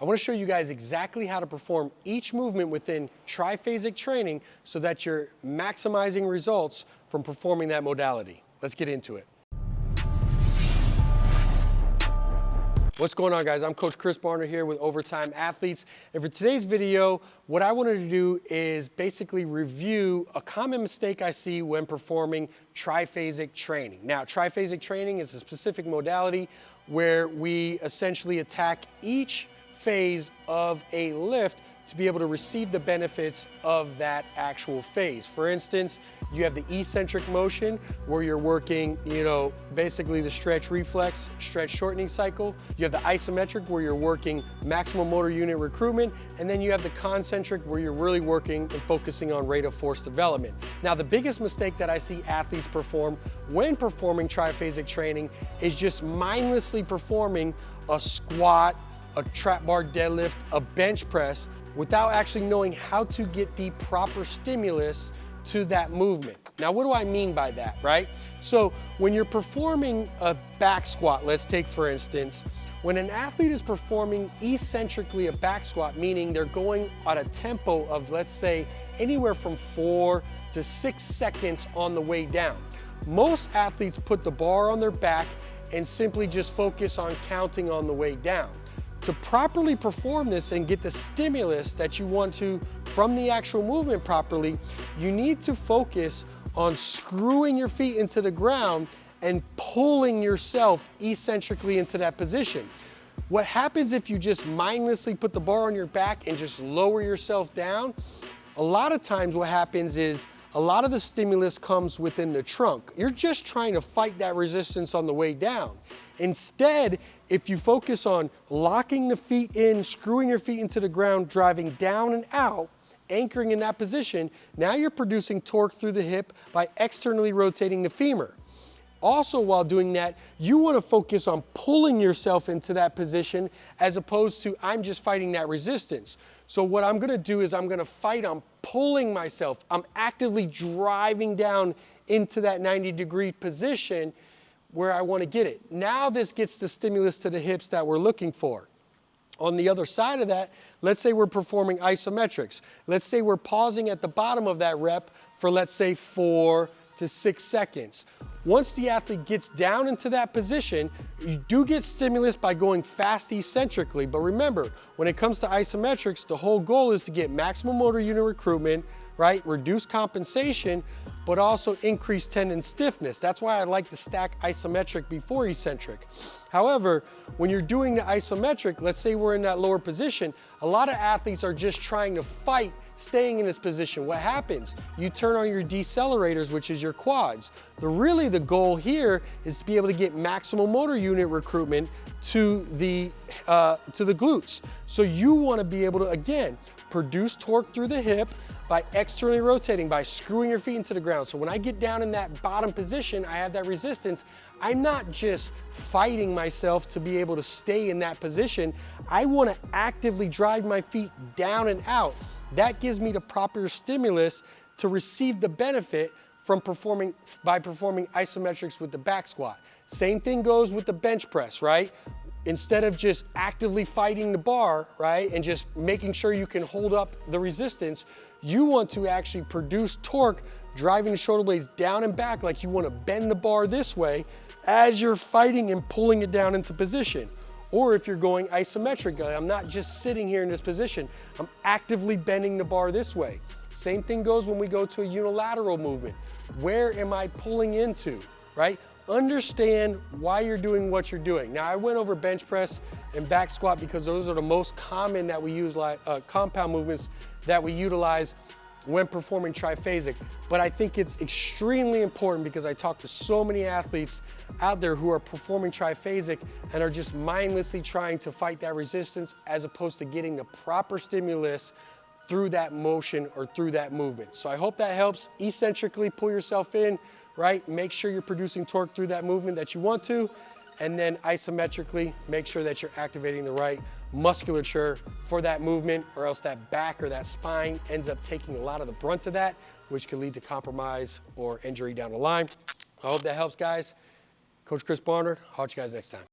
I want to show you guys exactly how to perform each movement within triphasic training so that you're maximizing results from performing that modality. Let's get into it. What's going on, guys? I'm Coach Chris Barner here with Overtime Athletes. And for today's video, what I wanted to do is basically review a common mistake I see when performing triphasic training. Now, triphasic training is a specific modality where we essentially attack each phase of a lift to be able to receive the benefits of that actual phase. For instance, you have the eccentric motion where you're working, basically the stretch reflex, stretch shortening cycle. You have the isometric where you're working maximum motor unit recruitment. And then you have the concentric where you're really working and focusing on rate of force development. Now, the biggest mistake that I see athletes perform when performing triphasic training is just mindlessly performing a squat, a trap bar deadlift, a bench press, without actually knowing how to get the proper stimulus to that movement. Now, what do I mean by that, right? So when you're performing a back squat, let's take for instance, when an athlete is performing eccentrically a back squat, meaning they're going at a tempo of, let's say, anywhere from 4 to 6 seconds on the way down. Most athletes put the bar on their back and simply just focus on counting on the way down. To properly perform this and get the stimulus that you want to from the actual movement properly, you need to focus on screwing your feet into the ground and pulling yourself eccentrically into that position. What happens if you just mindlessly put the bar on your back and just lower yourself down? A lot of times what happens is a lot of the stimulus comes within the trunk. You're just trying to fight that resistance on the way down. Instead, if you focus on locking the feet in, screwing your feet into the ground, driving down and out, anchoring in that position, now you're producing torque through the hip by externally rotating the femur. Also, while doing that, you want to focus on pulling yourself into that position as opposed to I'm just fighting that resistance. So what I'm going to do is I'm going to fight on pulling myself. I'm actively driving down into that 90-degree position where I want to get it. Now this gets the stimulus to the hips that we're looking for. On the other side of that, let's say we're performing isometrics. Let's say we're pausing at the bottom of that rep for, let's say, 4 to 6 seconds. Once the athlete gets down into that position, you do get stimulus by going fast eccentrically. But remember, when it comes to isometrics, the whole goal is to get maximum motor unit recruitment, right? Reduce compensation, but also increase tendon stiffness. That's why I like to stack isometric before eccentric. However, when you're doing the isometric, let's say we're in that lower position, a lot of athletes are just trying to fight staying in this position. What happens? You turn on your decelerators, which is your quads. Really the goal here is to be able to get maximum motor unit recruitment to the glutes. So you want to be able to, again, produce torque through the hip by externally rotating, by screwing your feet into the ground. So when I get down in that bottom position, I have that resistance. I'm not just fighting myself to be able to stay in that position. I want to actively drive my feet down and out. That gives me the proper stimulus to receive the benefit from performing isometrics with the back squat. Same thing goes with the bench press, right? Instead of just actively fighting the bar, right, and just making sure you can hold up the resistance, you want to actually produce torque, driving the shoulder blades down and back like you want to bend the bar this way as you're fighting and pulling it down into position. Or if you're going isometric, I'm not just sitting here in this position, I'm actively bending the bar this way. Same thing goes when we go to a unilateral movement. Where am I pulling into, right? Understand why you're doing what you're doing. Now, I went over bench press and back squat because those are the most common that we use, like compound movements that we utilize when performing triphasic. But I think it's extremely important because I talk to so many athletes out there who are performing triphasic and are just mindlessly trying to fight that resistance as opposed to getting the proper stimulus through that motion or through that movement. So I hope that helps. Eccentrically pull yourself in, right? Make sure you're producing torque through that movement that you want to, and then isometrically make sure that you're activating the right musculature for that movement, or else that back or that spine ends up taking a lot of the brunt of that, which could lead to compromise or injury down the line. I hope that helps, guys. Coach Chris Barner, I'll catch you guys next time.